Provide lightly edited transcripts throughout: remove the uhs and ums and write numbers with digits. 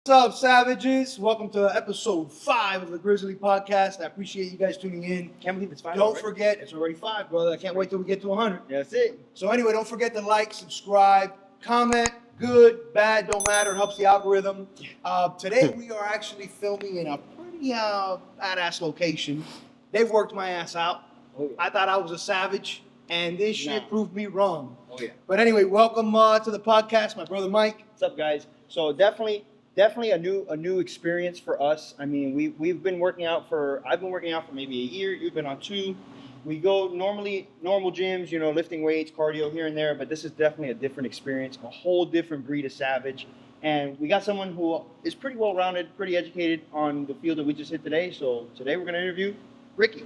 What's up, savages? Welcome to episode 5 of the Grizzly Podcast. I appreciate you guys tuning in. Can't believe it's 5. Don't forget, it's already 5, brother. I can't wait till we get to 100. That's it. So anyway, don't forget to like, subscribe, comment. Good, bad, don't matter. It helps the algorithm. Today we are actually filming in a pretty badass location. They've worked my ass out. Oh, yeah. I thought I was a savage, and this shit proved me wrong. Oh yeah. But anyway, welcome to the podcast, my brother Mike. What's up, guys? So definitely a new experience for us. I mean, we've been working out for. I've been working out for maybe a year. You've been on 2. We go normal gyms, lifting weights, cardio here and there. But this is definitely a different experience, a whole different breed of savage. And we got someone who is pretty well rounded, pretty educated on the field that we just hit today. So today we're going to interview Ricky.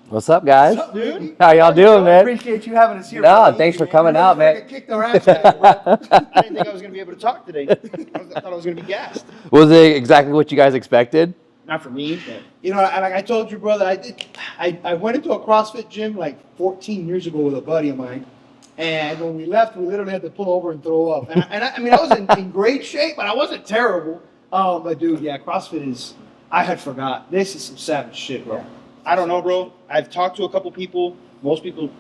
What's up, guys? What's up, dude? How y'all doing, man? Appreciate you having us here. No, brother. thanks for coming out, man. Kicked our ass back, bro. I didn't think I was going to be able to talk today. I thought I was going to be gassed. Was it exactly what you guys expected? Not for me, but Like I told you, brother, I went into a CrossFit gym like 14 years ago with a buddy of mine. And when we left, we literally had to pull over and throw up. I mean, I was in great shape, but I wasn't terrible. But dude, yeah, CrossFit is, I had forgot. This is some savage shit, bro. I don't know, bro. I've talked to a couple people. Most people,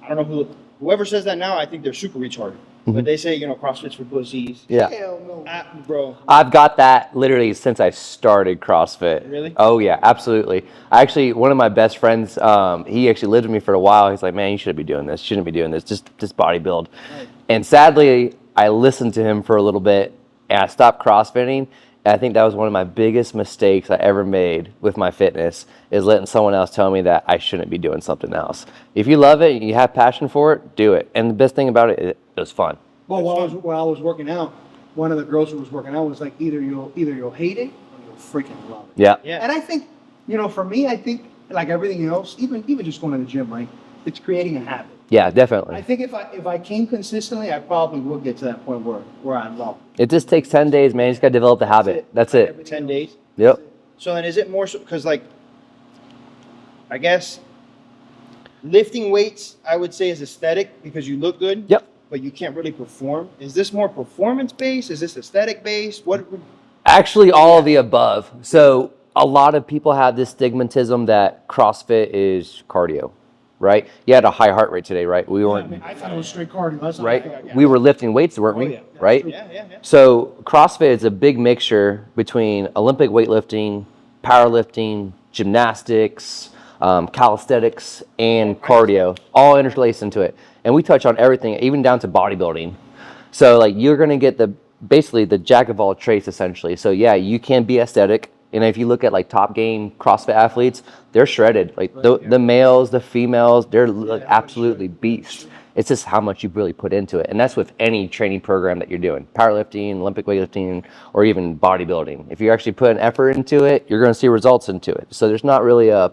I don't know whoever says that now, I think they're super retarded. But they say, CrossFit's for pussies. Yeah. Hell no. Bro. I've got that literally since I started CrossFit. Really? Oh, yeah, absolutely. One of my best friends, he actually lived with me for a while. He's like, man, you shouldn't be doing this. Shouldn't be doing this. Just bodybuild. Right. And sadly, I listened to him for a little bit and I stopped CrossFitting. And I think that was one of my biggest mistakes I ever made with my fitness is letting someone else tell me that I shouldn't be doing something else. If you love it and you have passion for it, do it. And the best thing about it, it was fun. Well, while I was working out, one of the girls who was working out was like, either you'll hate it or you'll freaking love it. Yeah. And I think, for me, I think like everything else, even just going to the gym, right? It's creating a habit. Yeah, definitely. I think if I came consistently, I probably would get to that point where I love it. It just takes 10 days, man. You just got to develop the habit. That's it. 10 days? Yep. So then is it more so, because I guess lifting weights, I would say is aesthetic because you look good. Yep. But you can't really perform. Is this more performance-based? Is this aesthetic-based? Actually, all of the above. So a lot of people have this stigmatism that CrossFit is cardio, right? You had a high heart rate today, right? We weren't, I thought it was straight cardio. That's not right? We were lifting weights, weren't we? yeah. Right? Yeah. So CrossFit is a big mixture between Olympic weightlifting, powerlifting, gymnastics, calisthenics, and cardio, all interlaced into it. And we touch on everything, even down to bodybuilding. So you're going to get basically the jack of all trades essentially. So yeah, you can be aesthetic. And if you look at top game CrossFit athletes, they're shredded. The males, the females, they're absolutely beasts. It's just how much you really put into it. And that's with any training program that you're doing. Powerlifting, Olympic weightlifting, or even bodybuilding. If you actually put an effort into it, you're going to see results into it. So there's not really a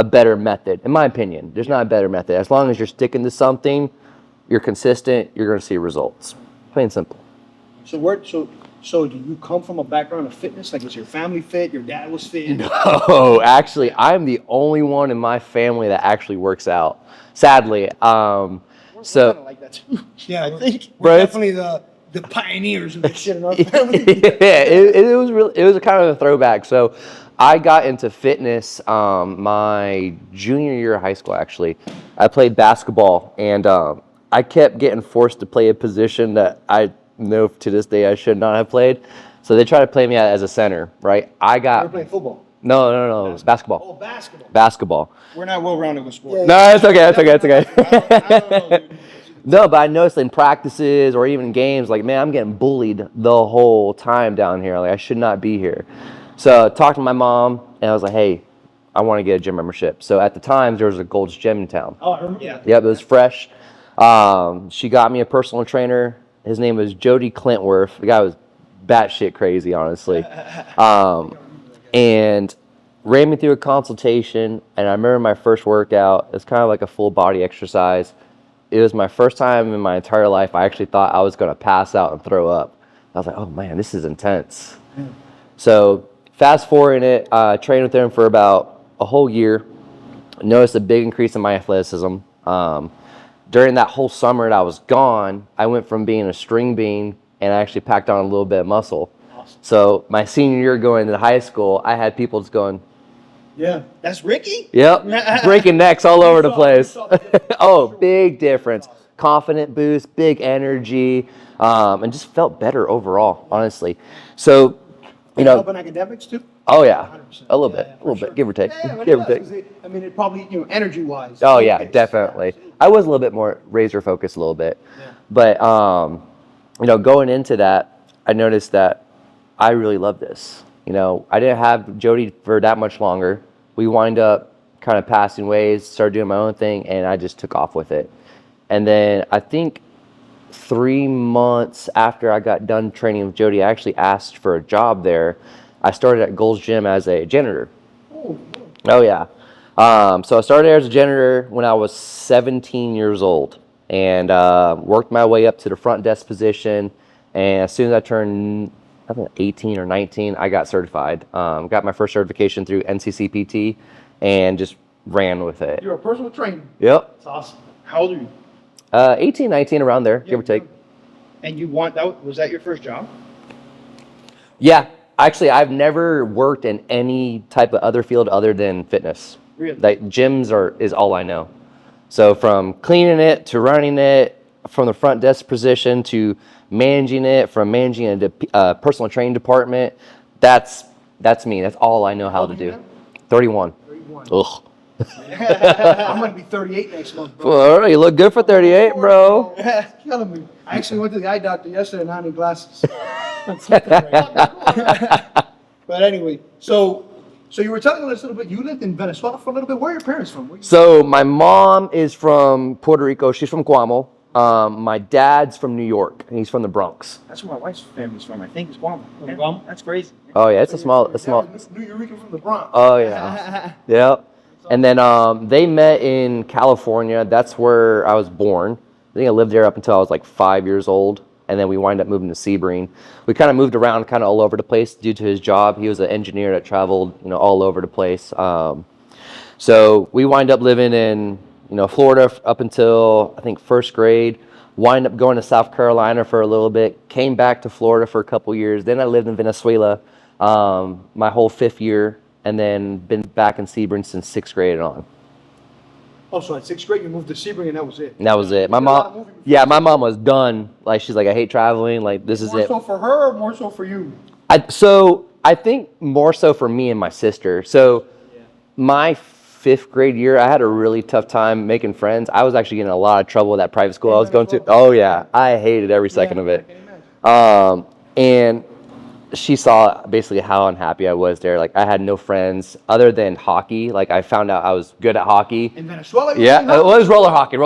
better method, in my opinion. There's not a better method. As long as you're sticking to something, you're consistent, you're going to see results. Plain and simple. So do you come from a background of fitness? Like, was your family fit? Your dad was fit? No, actually, I'm the only one in my family that actually works out. Sadly. We're kind of like that too. Yeah, I think Bro, we're definitely the pioneers of this shit in our family. Yeah, it was really, it was kind of a throwback. So I got into fitness my junior year of high school, actually. I played basketball, and I kept getting forced to play a position that I know to this day I should not have played. So they tried to play me as a center, right? You were playing football? No, it was basketball. Oh, basketball. Basketball. We're not well-rounded with sports. Yeah. No, it's okay, it's okay. I don't know, dude. No, but I noticed in practices or even games, man, I'm getting bullied the whole time down here. I should not be here. So I talked to my mom, and I was like, hey, I want to get a gym membership. So at the time, there was a Gold's Gym in town. Oh, I remember. Yeah. Yep, it was fresh. She got me a personal trainer. His name was Jody Clintworth. The guy was batshit crazy, honestly. And ran me through a consultation, and I remember my first workout. It's kind of like a full body exercise. It was my first time in my entire life I actually thought I was going to pass out and throw up. I was like, oh man, this is intense. So fast forwarding it, trained with him for about a whole year. Noticed a big increase in my athleticism. During that whole summer that I was gone, I went from being a string bean and I actually packed on a little bit of muscle. Awesome. So my senior year going to high school, I had people just going, Yeah. That's Ricky? yep, breaking necks all over the place. the difference. Oh, big difference. Confident boost, big energy, and just felt better overall, honestly. So, you know, Helping academics too? oh yeah, 100%. a little bit, Yeah, a little for bit, give or take, Yeah, but give or it take. does, 'cause I mean, it probably, energy-wise. Oh yeah, Okay. definitely. I was a little bit more razor focused a little bit, Yeah. but going into that, I noticed that I really love this. I didn't have Jody for that much longer. We wind up kind of passing ways, started doing my own thing, and I just took off with it. And then I think 3 months after I got done training with Jody, I actually asked for a job there. I started at Gold's Gym as a janitor. Oh, Oh yeah. So I started there as a janitor when I was 17 years old, and worked my way up to the front desk position. And as soon as I turned, I think 18 or 19, I got certified. Got my first certification through NCCPT, and just ran with it. you're a personal trainer. Yep. That's awesome. How old are you? 18, 19, around there, give or take. And was that your first job? Yeah. Actually, I've never worked in any type of other field other than fitness. Really? Like gyms is all I know. So from cleaning it to running it, from the front desk position to managing it, from managing a personal training department, that's me. That's all I know how to old are you do. now? 31. 31. Ugh. I'm going to be 38 next month, bro. Well, you look good for 38, bro. It's killing me. I actually went to the eye doctor yesterday and I need glasses. But anyway, so you were telling us a little bit, you lived in Venezuela for a little bit. Where are your parents from? So my mom is from Puerto Rico. She's from Guamo. My dad's from New York, and he's from the Bronx. That's where my wife's family's from. I think it's Guam. Guam? That's crazy. Oh yeah, it's a small. New Eureka from the Bronx. Oh yeah, yeah. And then they met in California. That's where I was born. I think I lived there up until I was like 5 years old, and then we wind up moving to Sebring. We kind of moved around, kind of all over the place due to his job. He was an engineer that traveled, all over the place. So we wind up living in, Florida up until I think first grade. Wind up going to South Carolina for a little bit. Came back to Florida for a couple years. Then I lived in Venezuela my whole 5th year, and then been back in Sebring since 6th grade and on. Oh, so at 6th grade you moved to Sebring and that was it. And that was it. My You did a lot of mom, moving yeah, my mom was done. Like she's like, I hate traveling. Like this is More it. so for her or more so for you? So I think more so for me and my sister. So my 5th grade year, I had a really tough time making friends. I was actually getting in a lot of trouble at that private school I was going to. Oh yeah, I hated every second of it. I can imagine. And she saw basically how unhappy I was there. Like I had no friends other than hockey. Like I found out I was good at hockey. In Venezuela? Yeah, it was roller hockey.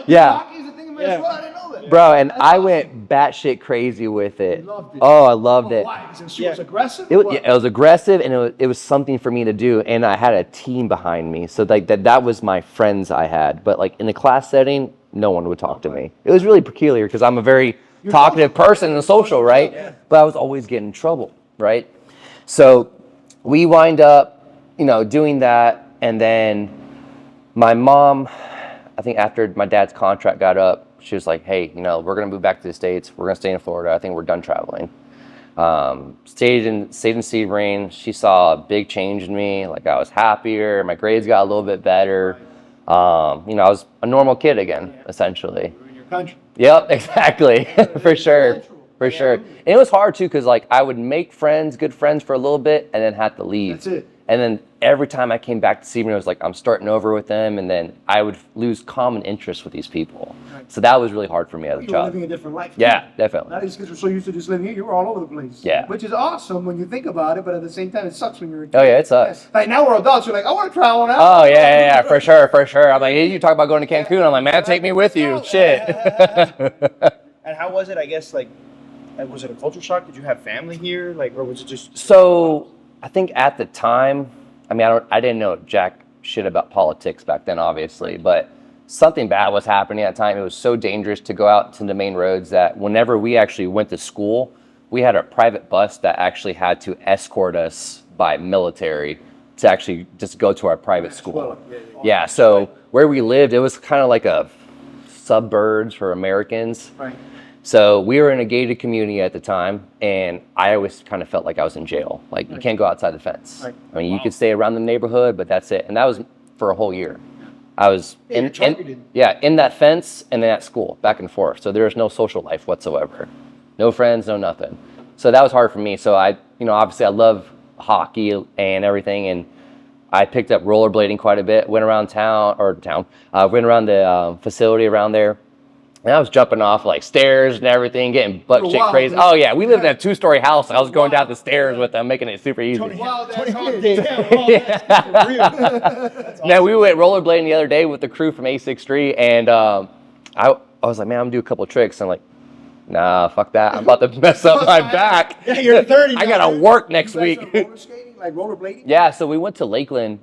Yeah. Hockey is a thing in Venezuela. I didn't know that. Bro, and That's I awesome. went batshit crazy with it. You loved it. Oh, I loved it. Why? Because she was aggressive? It or was, what? it was aggressive, and it was something for me to do, and I had a team behind me. So like that was my friends I had. But like in the class setting, no one would talk to me. It was really peculiar because I'm a very talkative person and social, right? Yeah. But I was always getting in trouble, right? So we wind up, doing that, and then my mom, I think after my dad's contract got up, she was like, hey, we're going to move back to the States. We're going to stay in Florida. I think we're done traveling. Stayed in Sebring. She saw a big change in me. Like I was happier. My grades got a little bit better. I was a normal kid again, essentially. You're in your country. Yep, exactly. For sure. For sure. And it was hard too, because like I would make friends, good friends for a little bit and then have to leave. That's it. And then every time I came back to Sebring, it was like I'm starting over with them, and then I would lose common interest with these people. Right. So that was really hard for me as a You were child. living a different life. Yeah, definitely. Not just because you're so used to just living here, you were all over the place. Yeah. Which is awesome when you think about it, but at the same time, it sucks when you're a kid. Oh yeah, it sucks. Like now we're adults, you're like, I want to travel now. Oh yeah, for sure, for sure. I'm like, hey, you talk about going to Cancun. I'm like, man, take me with you. Shit. And how was it, I guess, like was it a culture shock? Did you have family here? Like, or was it just... So I think at the time, I mean, I didn't know jack shit about politics back then, obviously, but something bad was happening at the time. It was so dangerous to go out to the main roads that whenever we actually went to school, we had a private bus that actually had to escort us by military to actually just go to our private school. Yeah, so where we lived, it was kind of like a suburbs for Americans. Right. So we were in a gated community at the time, and I always kind of felt like I was in jail. Like, you can't go outside the fence. Right. I mean, you could stay around the neighborhood, but that's it. And that was for a whole year. I was in that fence and in that school, back and forth. So there was no social life whatsoever. No friends, no nothing. So that was hard for me. So obviously I love hockey and everything, and I picked up rollerblading quite a bit. Went around went around the facility around there. And I was jumping off like stairs and everything, getting butt shit crazy. Oh yeah, we lived in a 2-story house. I was going down the stairs with them, making it super easy. Tony Hawk Now we went rollerblading the other day with the crew from A6 Street, and I was like, man, I'm gonna do a couple tricks. I'm like, nah, fuck that. I'm about to mess up my back. Yeah, you're 30 I gotta work next week. Roller skating, like rollerblading? Yeah, so we went to Lakeland.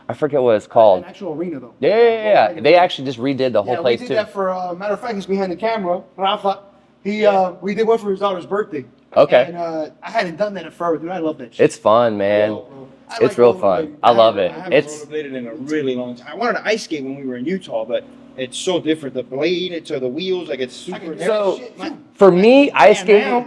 I forget what it's called. An actual arena though. Yeah. They actually just redid the whole place we too. did that for, matter of fact, he's behind the camera, Rafa. We did one for his daughter's birthday. Okay. And I hadn't done that in forever, dude. I love that shit. It's fun, man. I It's like real rollerblading. fun. I love it. I haven't It's rollerbladed in a really long time. I wanted to ice skate when we were in Utah, but it's so different. The blade to the wheels, like it's I can super. do So- that shit, too. for me, ice now.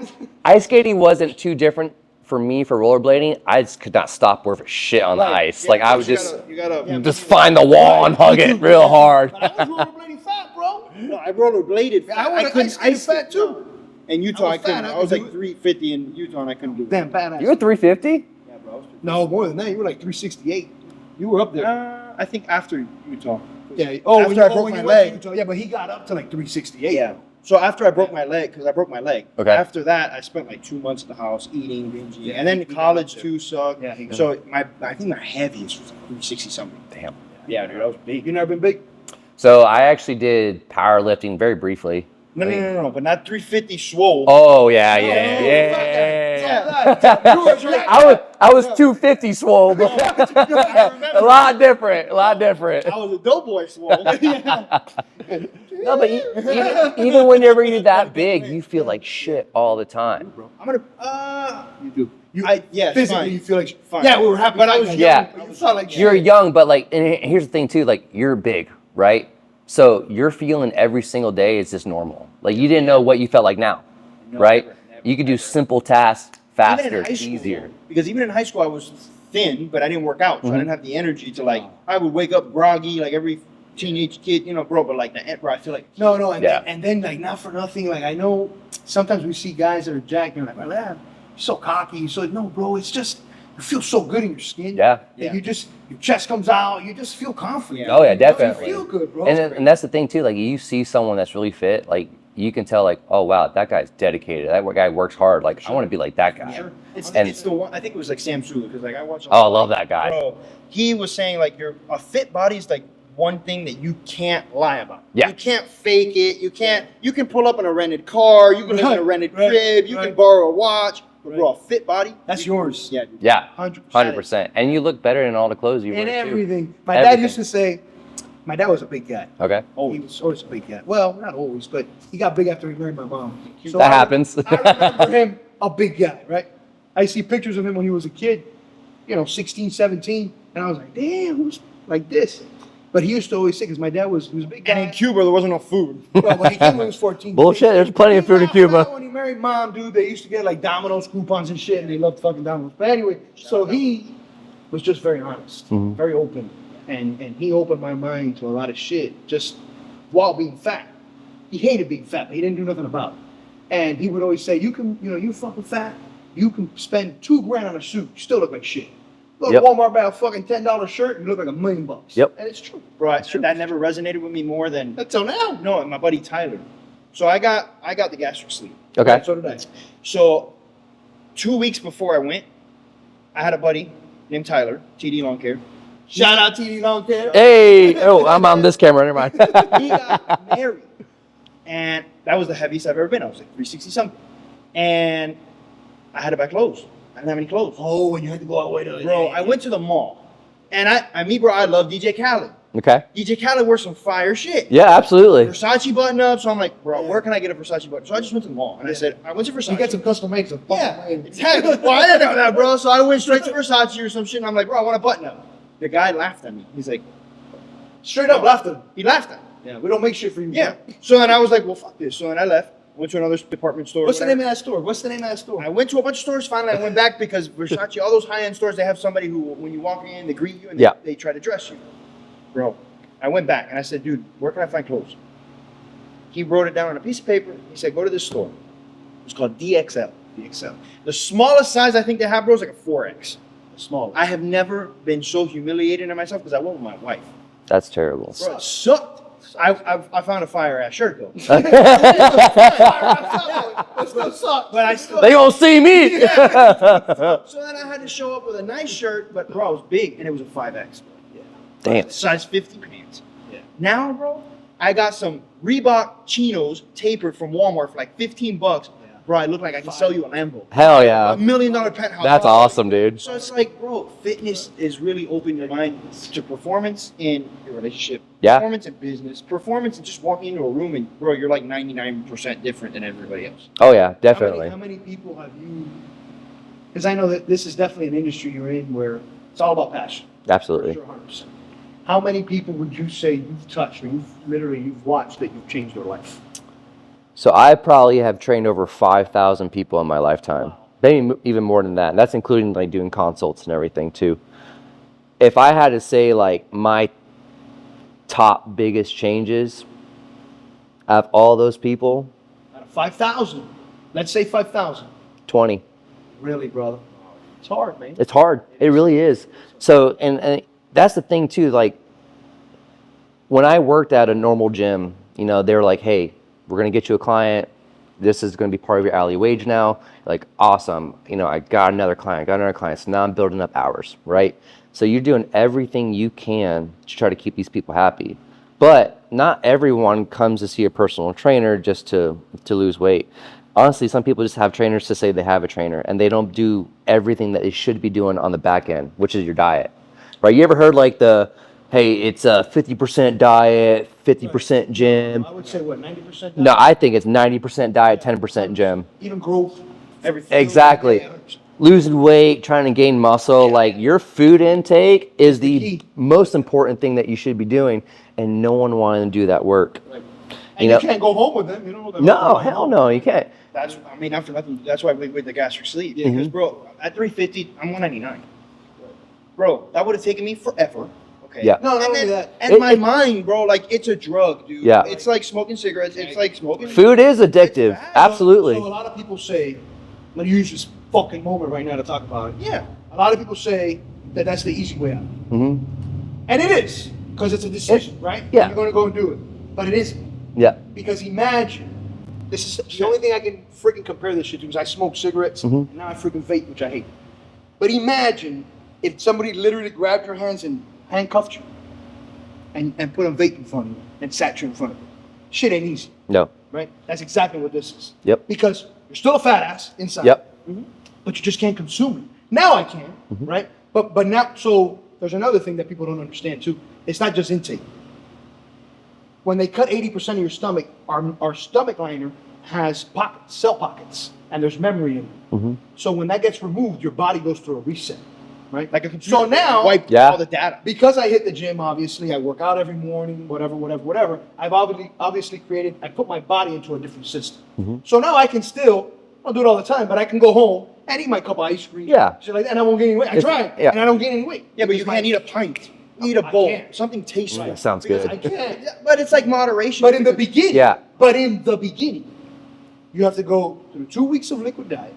skating wasn't too different for me for rollerblading. I just could not stop worth a shit on the ice. Yeah, Like I but would you just gotta just find the wall and hug it real hard. But I was rollerblading fat, bro. No, I rollerbladed. I couldn't ice skate too. In Utah, I I was couldn't. fat, I was I like could 350 in Utah, and I couldn't do it. Damn badass. You were 350? Yeah, bro. I was No, more than that. You were like 368. You were up there. I think after Utah. Yeah. Oh, after I broke my leg. Yeah, but he got up to like 368. Yeah. So after I broke my leg, because I broke my leg. Okay. After that, I spent like 2 months at the house eating, binging, Yeah, and then he got college up there. too sucked. Yeah, he got So I think my heaviest was like 360 something. Damn. Yeah, dude, I was big. You never been big? So I actually did powerlifting very briefly. No, but not 350 swole. Oh yeah. I was 250 swole. But a lot different. I was a doughboy swole. No, but even whenever you're that big, you feel like shit all the time. I'm gonna. You do. Yeah, Physically, fine. you feel like. Fine. Yeah, we were happy, But I was Yeah. young, but you felt like You're shit. young, but like, and here's the thing too, like you're big, right? So you're feeling every single day is just normal. Like you didn't know what you felt like now, right? never, You could do simple tasks faster, Even in high school, easier. because even in high school I was thin, but I didn't work out, so I didn't have the energy to like. I would wake up groggy like every teenage kid, bro. But like the end, bro, I feel like No, Yeah. and then like not for nothing. Like I know sometimes we see guys that are jacked and you're like, well, you're so cocky. So no, bro, it's just you feel so good in your skin. Yeah. That you just your chest comes out. You just feel confident. Yeah. Oh yeah, You definitely. feel good, bro. And that's the thing too. Like you see someone that's really fit, like you can tell, like, oh wow, that guy's dedicated. That guy works hard. Like I want to be like that guy. Sure. It's And- the one. I think it was like Sam Sula because like I watched. Oh, I love that guy. Bro, he was saying like a fit body is like one thing that you can't lie about. Yeah. You can't fake it. You can't. You can pull up in a rented car. You can live in a rented Right, crib. You right. can borrow a watch. But bro, a fit body. That's yours. Yeah. Dude. Yeah, 100%. 100%. And you look better in all the clothes you wear And too. everything. My dad Everything. used to say, my dad was a big guy. Okay, He was always a big guy. Well, not always, but he got big after he married my mom. So that I- happens. I remember him a big guy, right? I see pictures of him when he was a kid, 16, 17, and I was like, damn, who's like this? But he used to always say, because my dad he was a big guy. And in Cuba, there wasn't no food. Well, when he came when he was 14. Bullshit, there's plenty of food in Cuba. When he married mom, dude, they used to get like Domino's coupons and shit, and they loved fucking Domino's. But anyway, so he was just very honest, Mhm. very open, and he opened my mind to a lot of shit just while being fat. He hated being fat, but he didn't do nothing about it. And he would always say, you can, you fucking fat, you can spend $2,000 on a suit, you still look like shit. Go to Yep. Walmart, buy a fucking $10 shirt, and you look like $1 million. Yep. And it's true. Bro, that never resonated with me more than Until now. no, my buddy Tyler. So I got the gastric sleeve. Okay. So did I. So 2 weeks before I went, I had a buddy named Tyler, TD Lawn Care. Shout out TD Long Care. Hey, oh, I'm on this camera. Never mind. He got married. And that was the heaviest I've ever been. I was like 360 something. And I had to buy clothes. I didn't have any clothes. Oh, and you had to go all the way to. Bro, I went to the mall. And I love DJ Khaled. Okay. DJ Khaled wears some fire shit. Yeah, absolutely. Versace button up. So I'm like, bro, where can I get a Versace button? So I just went to the mall and I said, I went to Versace. You got some custom makes. Yeah, exactly. Well, I didn't know that, bro. So I went straight to Versace or some shit and I'm like, bro, I want a button up. The guy laughed at me. He's like, Straight up laughed at him. he laughed at me. Yeah, we don't make shit for you. Yeah. Bro. So then I was like, well, fuck this. So then I left. Went to another department store. What's the whatever. name of that store? What's the name of that store? I went to a bunch of stores. Finally, I went back because Versace, all those high-end stores, they have somebody who, when you walk in, they greet you and Yeah. they try to dress you. Bro, I went back and I said, dude, where can I find clothes? He wrote it down on a piece of paper. He said, go to this store. It's called DXL. DXL. The smallest size I think they have, bro, is like a 4X. Small. I have never been so humiliated in myself because I went with my wife. That's terrible. Bro, it sucked. I found a fire-ass shirt, though. But I still... They gonna see me. So then I had to show up with a nice shirt, but bro, it was big and it was a 5X. Yeah. Damn. Size 50 pants. Yeah. Now, bro, I got some Reebok chinos tapered from Walmart for like $15. Yeah. Bro, I look like I can sell you a Lambo. Hell yeah. $1 million penthouse. That's awesome, dude. So it's like, bro, fitness is really opening your mind to performance in your relationship, Yeah. performance in business, performance in just walking into a room and, bro, you're like 99% different than everybody else. Oh yeah, definitely. How many people have you? Because I know that this is definitely an industry you're in where it's all about passion. Absolutely. For sure, 100%. How many people would you say you've touched or you've watched that you've changed their life? So I probably have trained over 5,000 people in my lifetime. Maybe even more than that. And that's including like doing consults and everything too. If I had to say like my top biggest changes out of all those people, Out of 5,000, let's say 5,000. 20. Really, brother? It's hard, man. It's hard. It really is. So, and that's the thing too, like when I worked at a normal gym, you know, they were like, hey, we're going to get you a client. This is going to be part of your hourly wage now. Like, awesome. You know, I got another client. So now I'm building up hours, right? So you're doing everything you can to try to keep these people happy. But not everyone comes to see a personal trainer just to lose weight. Honestly, some people just have trainers to say they have a trainer, and they don't do everything that they should be doing on the back end, which is your diet, right? You ever heard like hey, it's a 50% diet, 50% gym? I would say what, 90%? No, I think it's 90% diet, 10% gym. Even growth. Everything. Exactly. Losing weight, trying to gain muscle, like your food intake is the key. most important thing that you should be doing, and no one wanted to do that work. Right. And you can't go home with them. You know. No, hell no, you can't. After nothing, that's why we with the gastric sleeve. Yeah. Because, bro, at 350, I'm 199. Bro, that would have taken me forever. Okay. Yeah. No, not And only then, that. and my mind, bro, like it's a drug, dude. Yeah. It's like smoking cigarettes. It's like smoking Food is addictive, bad. absolutely. So a lot of people say, I'm going to use this fucking moment right now to talk about it. Yeah. A lot of people say that that's the easy way out. Hmm. And it is, because it's a decision, right? Yeah. You're going to go and do it. But it isn't. Yeah. Because imagine, this is the only thing I can freaking compare this shit to, because I smoke cigarettes, and now I freaking vape, which I hate. But imagine if somebody literally grabbed your hands and handcuffed you and put a vape in front of you and sat you in front of you. Shit ain't easy, No. right? That's exactly what this is. Yep. Because you're still a fat ass inside. Yep. But you just can't consume it. Now I can, right? But now, so there's another thing that people don't understand too. It's not just intake. When they cut 80% of your stomach, our stomach liner has pockets, cell pockets, and there's memory in it. So when that gets removed, your body goes through a reset, right? Like a computer. So now, wipe Yeah. all the data. because I hit the gym, obviously, I work out every morning, whatever. I've obviously created, I put my body into a different system. So now I can still, I don't do it all the time, but I can go home and eat my cup of ice cream. Yeah. Shit like that, and I won't gain any weight. I It's- try, yeah. and I don't gain any weight. Yeah, but you Because can't eat a pint. Eat a I bowl. can't. Something tasty. That sounds because good. I can't. Yeah, but it's like moderation. But in the beginning, Yeah. But in the beginning, you have to go through 2 weeks of liquid diet.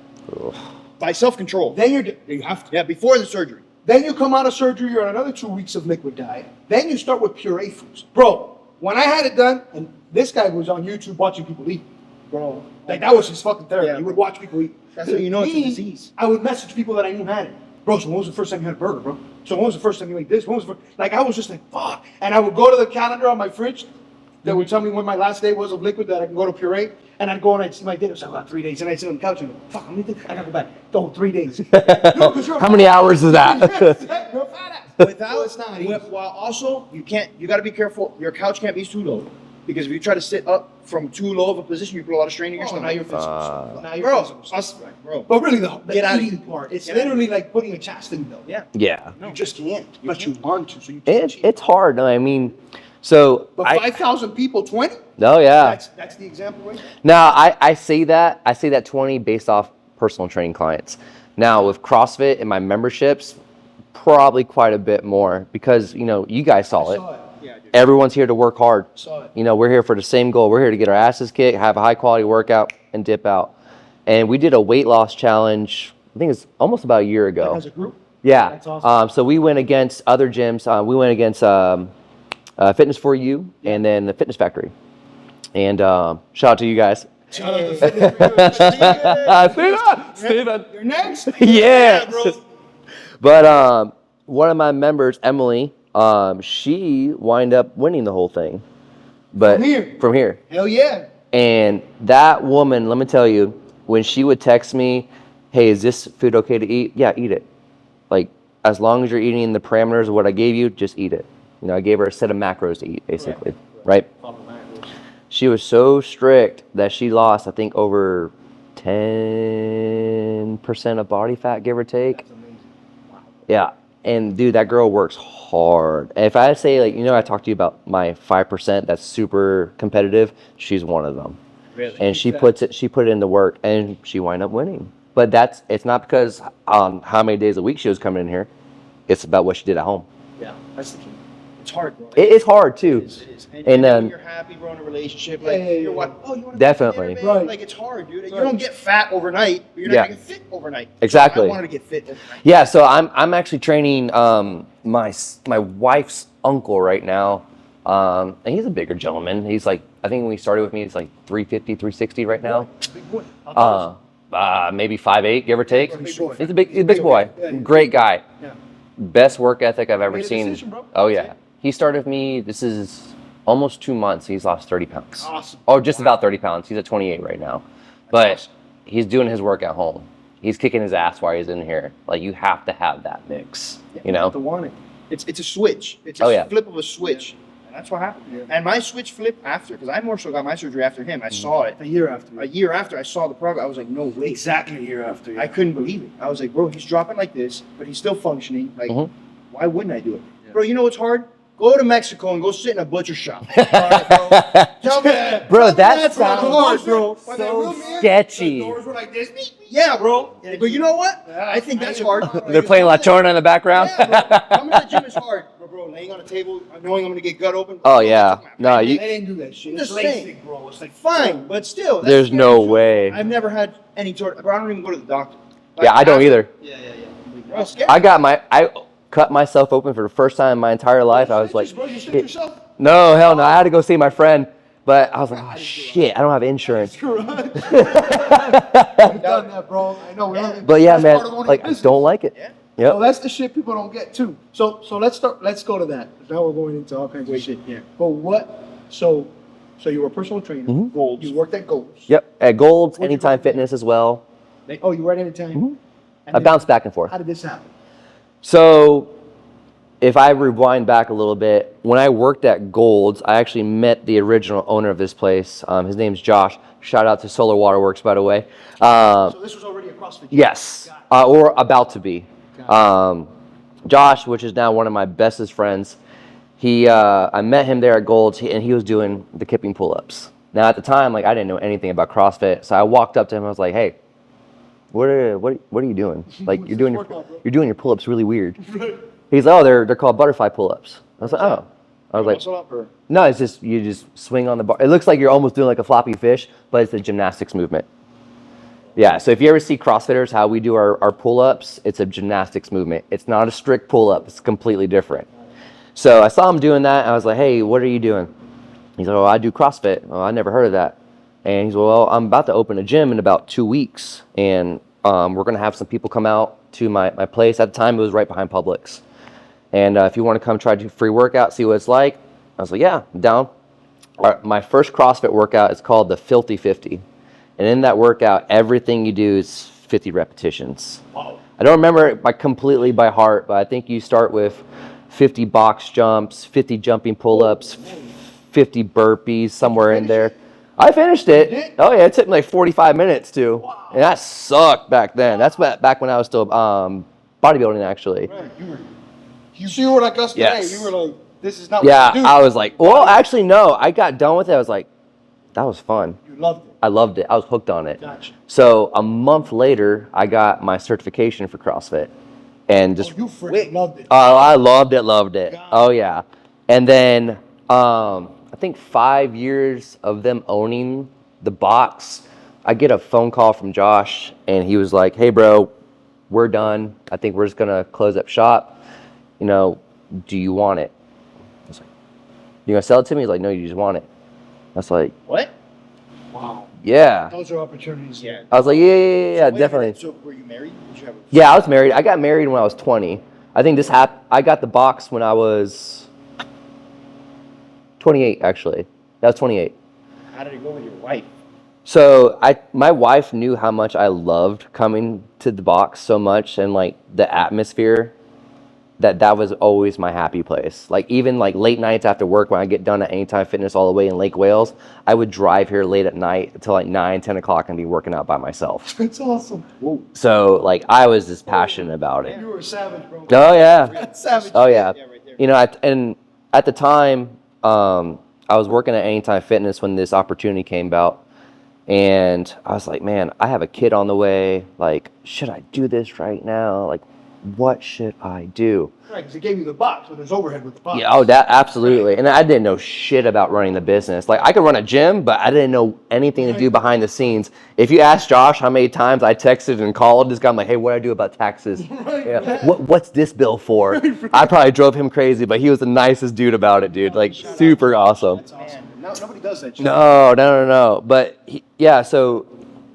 By self-control. Then you have to. Yeah, before the surgery. Then you come out of surgery, you're on another 2 weeks of liquid diet. Then you start with puree foods. Bro, when I had it done, and this guy was on YouTube watching people eat. Bro. Like that was his fucking therapy. Yeah. He would watch people eat. That's how you know it's a Me, disease. I would message people that I knew had it. Bro, so when was the first time you had a burger, bro? So when was the first time you ate this? When was the first? Like I was just like, fuck. And I would go to the calendar on my fridge, that would tell me when my last day was of liquid that I can go to Puree, and I'd go and I'd see my data. So about 3 days, and I'd sit on the couch and go, fuck, I gotta go back. Go 3 days. How many hours is that? You're a fat ass. Without, it's not while also you got to be careful. Your couch can't be too low, because if you try to sit up from too low of a position, you put a lot of strain in your stomach. Now you're physical. Now you're Bro, physical. bro. But really, the Get out of eating here. part, it's Get out of literally like putting a chastity belt. Yeah. Yeah. You just can't, but you want to, so you can't cheat. It's hard. I mean, so But 5,000 people, 20? oh yeah. That's the example right there. Now I say that 20 based off personal training clients. Now with CrossFit and my memberships, probably quite a bit more because you guys saw it. Saw it. Yeah, dude. Everyone's here to work hard. Saw it. We're here for the same goal. We're here to get our asses kicked, have a high quality workout, and dip out. And we did a weight loss challenge. I think it's almost about a year ago. As a group? Yeah. That's awesome. So we went against other gyms. We went against Fitness for You and then the Fitness Factory. And shout out to you guys. Shout out to Steven. You're next? Yeah. bro. But one of my members, Emily, she wind up winning the whole thing. But From here? Hell yeah. And that woman, let me tell you, when she would text me, hey, is this food okay to eat? Yeah, eat it. Like, as long as you're eating in the parameters of what I gave you, just eat it. I gave her a set of macros to eat, basically, right? She was so strict that she lost, I think, over 10% of body fat, give or take. That's amazing. Wow. Yeah. And dude, that girl works hard. And if I say, like, I talked to you about my 5% that's super competitive, she's one of them. Really? And she put it in the work and she wound up winning. But it's not because how many days a week she was coming in here. It's about what she did at home. Yeah, that's the key. It's hard, bro. It is hard too. It is. And then then you're happy, bro, in a relationship. Yeah, Like, yeah, yeah, you're what? yeah. Oh, you want to Definitely. Right. Like, it's hard, dude. You Right. don't get fat overnight, but you're not Yeah. gonna get fit overnight. Exactly. I wanted to get fit overnight. Yeah, so I'm actually training my wife's uncle right now. And he's a bigger gentleman. He's like, I think when he started with me, he's like 350, 360 right now. Big boy. How tall is Maybe 5'8", give or take. Big boy. He's a big boy. Yeah. Great guy. Yeah. Best work ethic I've ever Made a seen. decision, bro? Oh yeah. He started with me, this is almost 2 months. He's lost 30 pounds. Awesome. Or just about 30 pounds. He's at 28 right now. But awesome. he's doing his work at home. He's kicking his ass while he's in here. Like, you have to have that mix, You have to want it. It's a switch. It's a Oh, yeah. flip of a switch. And that's what happened. Yeah. And my switch flipped after, because I more so got my surgery after him. I saw it. A year after. A year after I saw the progress, I was like, no way. Exactly a year after. I couldn't believe it. I was like, bro, he's dropping like this, but he's still functioning. Like, Mhm. why wouldn't I do it? Yeah. Bro, you know what's hard? Go to Mexico and go sit in a butcher shop. All right, bro. Tell me that. Bro, Tell me that bro. sounds Hard, bro. so sketchy. The doors were like this. Yeah, bro. But you know what? I think that's hard. They're playing La Chorna in the background. Yeah, bro. Coming to the gym is hard. But bro, laying on a table, knowing I'm gonna get gut open. Oh, yeah. No, They you, didn't do that shit. I'm It's just saying. LASIK, bro. It's like Fine, but still. that's there's scary no too. way. I've never had any sort of, I don't even go to the doctor. Like, Yeah, I don't after- either. Yeah. Bro, it's scary. I cut myself open for the first time in my entire life. I was like, bro, you stick shit. yourself. No, hell no. I had to go see my friend. But I was like, oh shit, I don't have insurance. I've done that, bro. I know. But yeah, That's man, part of owning like, a I business. don't like it. Yeah. Yep. So that's the shit people don't get too. So let's start. Let's go to that. Now we're going into all kinds of shit. Yeah. But what? So you were a personal trainer. Mhm. Golds. You worked at Gold's. Yep. At Gold's, Where'd you Anytime go? Fitness as well. Oh, you were at Anytime. Mhm. And I then bounced back and forth. How did this happen? So, if I rewind back a little bit, when I worked at Gold's, I actually met the original owner of this place. His name's Josh. Shout out to Solar Waterworks, by the way. So this was already a CrossFit gym. Yes, or about to be. Josh, which is now one of my bestest friends, I met him there at Gold's, and he was doing the kipping pull-ups. Now, at the time, like, I didn't know anything about CrossFit, so I walked up to him. I was like, "Hey, what are you doing? Like, you're doing your pull-ups really weird." He's like, "Oh, they're called butterfly pull-ups." I was like, "Oh." I was like, Muscle up or? "No, it's just you just swing on the bar. It looks like you're almost doing like a floppy fish, but it's a gymnastics movement." Yeah, so if you ever see CrossFitters, how we do our pull-ups, it's a gymnastics movement. It's not a strict pull-up. It's completely different. So I saw him doing that. And I was like, "Hey, what are you doing?" He's like, "Oh, I do CrossFit." "Oh, I never heard of that." And he's like, "Well, I'm about to open a gym in about 2 weeks, and we're going to have some people come out to my place." At the time, it was right behind Publix. "And if you want to come try to do a free workout, see what it's like." I was like, "Yeah, I'm down." My first CrossFit workout is called the Filthy 50. And in that workout, everything you do is 50 repetitions. Wow. I don't remember it completely by heart, but I think you start with 50 box jumps, 50 jumping pull-ups, 50 burpees, somewhere in there. I finished it. Oh yeah, it took me like 45 minutes too. Wow. And that sucked back then. That's back when I was still bodybuilding actually. Right. You were like us today. Yes. You were like, this is not what you do. I was like, well, actually no. I got done with it. I was like, that was fun. You loved it. I loved it. I was hooked on it. Gotcha. So a month later, I got my certification for CrossFit, and just You freaking loved it. oh, I loved it. God. Oh yeah. And then I think 5 years of them owning the box, I get a phone call from Josh, and he was like, "Hey, bro, we're done. I think we're just gonna close up shop. You know, do you want it?" I was like, "You gonna sell it to me?" He's like, "No, you just want it." I was like, What? Wow. "Yeah." Those are opportunities. Yeah. I was like, yeah, Wait a definitely. minute, so were you married? Did you have a Yeah, I was married. I got married when I was 20. I think I got the box when I was 28, actually. That was 28. How did it go with your wife? So my wife knew how much I loved coming to the box so much, and like the atmosphere, that was always my happy place. Like even like late nights after work when I get done at Anytime Fitness all the way in Lake Wales, I would drive here late at night until like 9, 10 o'clock and be working out by myself. It's awesome. Whoa. So like I was just passionate about it. You were a savage, bro. Oh yeah. Savage. Oh yeah. Yeah, right there. You know, and at the time, I was working at Anytime Fitness when this opportunity came about, and I was like, man, I have a kid on the way. Like, should I do this right now? Like, what should I do? Right, because they gave you the box, so there's overhead with the box. Yeah, oh, that absolutely. And I didn't know shit about running the business. Like, I could run a gym, but I didn't know anything to do behind the scenes. If you ask Josh how many times I texted and called this guy, I'm like, hey, what do I do about taxes? Right. Yeah. What's this bill for? I probably drove him crazy, but he was the nicest dude about it, dude. Like, super awesome. That's awesome. No, nobody does that shit. No. But yeah, so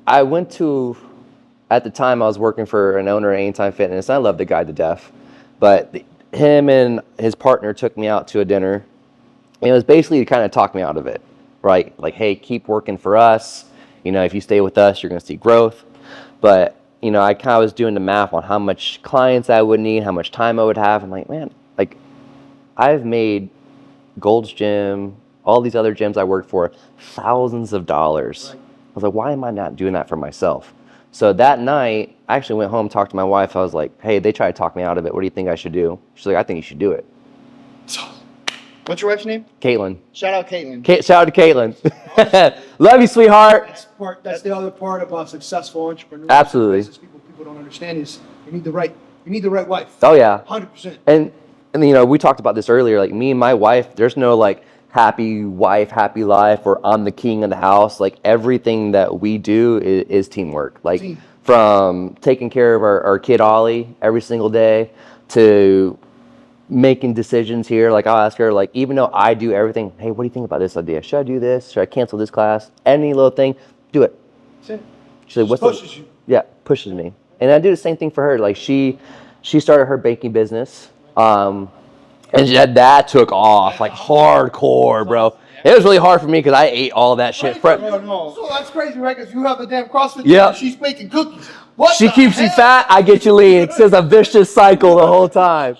I went to, at the time I was working for an owner at Anytime Fitness. And I love the guy to death. But him and his partner took me out to a dinner. And it was basically to kind of talk me out of it, right? Like, hey, keep working for us. You know, if you stay with us, you're going to see growth. But, you know, I kind of was doing the math on how much clients I would need, how much time I would have. I'm like, man, like, I've made Gold's Gym, all these other gyms I worked for, thousands of dollars. Right. I was like, why am I not doing that for myself? So that night, I actually went home, talked to my wife. I was like, hey, they tried to talk me out of it. What do you think I should do? She's like, I think you should do it. What's your wife's name? Caitlin. Shout out Caitlin. Shout out to Caitlin. Love you, sweetheart. That's the other part about successful entrepreneurs. Absolutely. People don't understand is you need the right wife. Oh yeah. 100%. And you know, we talked about this earlier. Like me and my wife, there's no like happy wife, happy life, or I'm the king of the house. Like everything that we do is teamwork. Like from taking care of our kid Ollie every single day to making decisions here. Like I'll ask her, like, even though I do everything, hey, what do you think about this idea? Should I do this? Should I cancel this class? Any little thing, do it. That's it. She's like, Pushes you. Yeah, pushes me. And I do the same thing for her. Like she started her baking business. And that took off like hardcore, bro. It was really hard for me because I ate all that shit. So that's crazy, right? Because you have the damn CrossFit gym Yeah. and she's making cookies. What She the keeps you hell? fat, I get you lean. It's just a vicious cycle the whole time.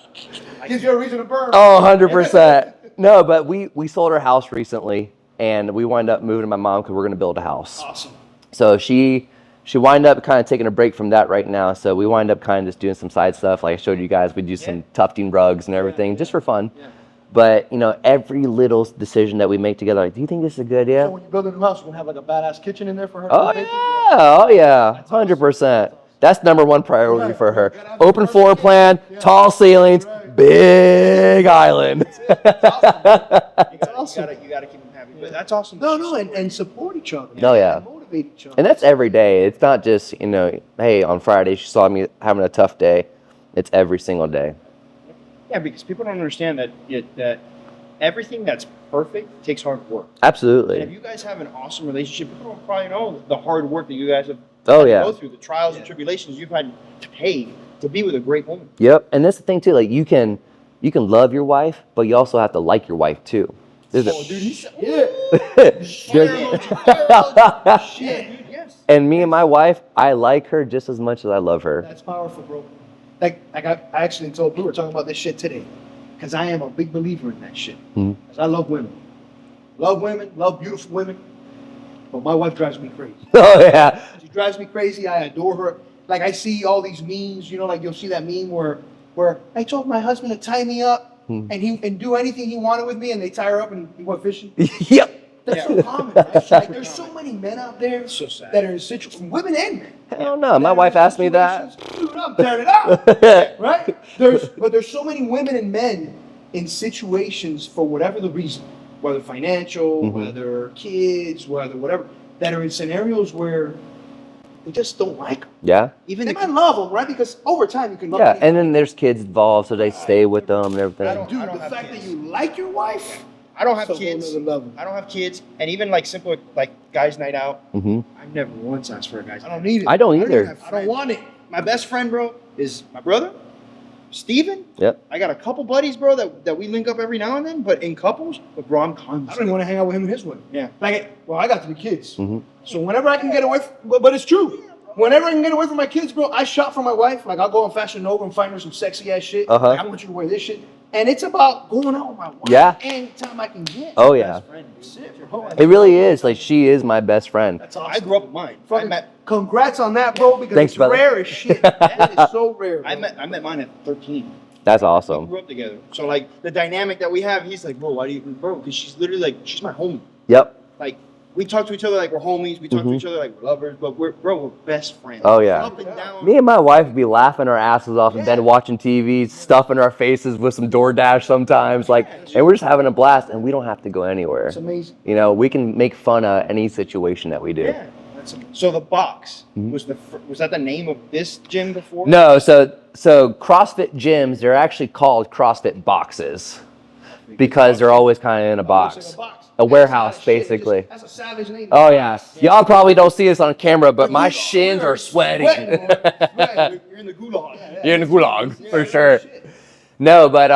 Gives you a reason to burn. Oh, 100%. No, but we sold our house recently, and we wind up moving to my mom because we're going to build a house. Awesome. So she wind up kind of taking a break from that right now. So we wind up kind of just doing some side stuff. Like I showed you guys, we do some tufting rugs and everything just for fun. Yeah. But, you know, every little decision that we make together, like, do you think this is a good idea? So when you build a new house, you're going to have like a badass kitchen in there for her? Oh, yeah. 100%. That's number one priority for her. Open floor plan, tall ceilings, big island. That's awesome. You gotta keep them happy. But that's awesome. No, and support each other. Oh, yeah. And motivate each other. And that's every day. It's not just, you know, hey, on Friday she saw me having a tough day. It's every single day. Yeah, because people don't understand that everything that's perfect takes hard work. Absolutely. And if you guys have an awesome relationship, people don't probably know the hard work that you guys have Oh, had to yeah. go through, the trials and tribulations you've had to pay to be with a great woman. Yep. And that's the thing too. Like you can love your wife, but you also have to like your wife too. Is Oh, dude, shit. Yes. And me and my wife, I like her just as much as I love her. That's powerful, bro. Like I actually told we were talking about this shit today, because I am a big believer in that shit. Mhm. 'Cause I love women, love beautiful women, but my wife drives me crazy. Oh yeah. She drives me crazy. I adore her. Like I see all these memes, you know, like you'll see that meme where I told my husband to tie me up and do anything he wanted with me, and they tie her up and he went fishing. Yep. That's so common. Right? Like, there's so many men out there So sad. that are in situations, women and men. Hell no. My that are wife in asked me that. situations- Dude, I'm tearing it up. Right? There's so many women and men in situations for whatever the reason, whether financial, Mhm. whether kids, whether whatever, that are in scenarios where they just don't like them. Yeah. Even They the might love them, right? Because over time you can love Yeah. them. And then there's kids involved, so they stay with them and everything. Dude, I don't the have fact kids. that you like your wife, I don't have so kids. another level. I don't have kids, and even like simple like guys' night out. Hmm. I've never once asked for a guy's. I don't need it. I don't even either. have- I don't want it. My best friend, bro, is my brother, Steven. Yep. I got a couple buddies, bro, that we link up every now and then, but in couples. But bro, I'm I don't constant. even want to hang out with him and his women. Yeah. Like, well, I got 3 kids. Mhm. So whenever I can get away, but it's true. Whenever I can get away from my kids, bro, I shop for my wife. Like, I'll go on Fashion Nova and find her some sexy ass shit. Uh-huh. Like, I want you to wear this shit. And it's about going out with my wife. Yeah. Anytime I can get. Oh yeah. That's it, bro. It really is. Like she is my best friend. That's awesome. I grew up with mine. I Fucking met congrats on that, bro, because Thanks, it's brother. rare as shit. That is so rare. Bro. I met mine at 13. That's We awesome. grew up together. So like the dynamic that we have, he's like, bro, why do you, bro? Because she's literally like, she's my homie. Yep. Like we talk to each other like we're homies. We talk to Mhm. each other like we're lovers, but we're best friends. Oh, yeah. Up and down. Me and my wife would be laughing our asses off in bed Yeah. watching TV, stuffing our faces with some DoorDash sometimes, like, and we're just having a blast, and we don't have to go anywhere. It's amazing. You know, we can make fun of any situation that we do. Yeah. So the box Mhm. was that the name of this gym before? No, so CrossFit gyms, they're actually called CrossFit boxes because they're always kind of in a box. A warehouse, basically. That's a savage name. Oh yeah, y'all probably don't see this on camera, but my shins are sweating. Sweating. You're in the gulag. You're in the gulag Yeah, for no sure. shit. No, but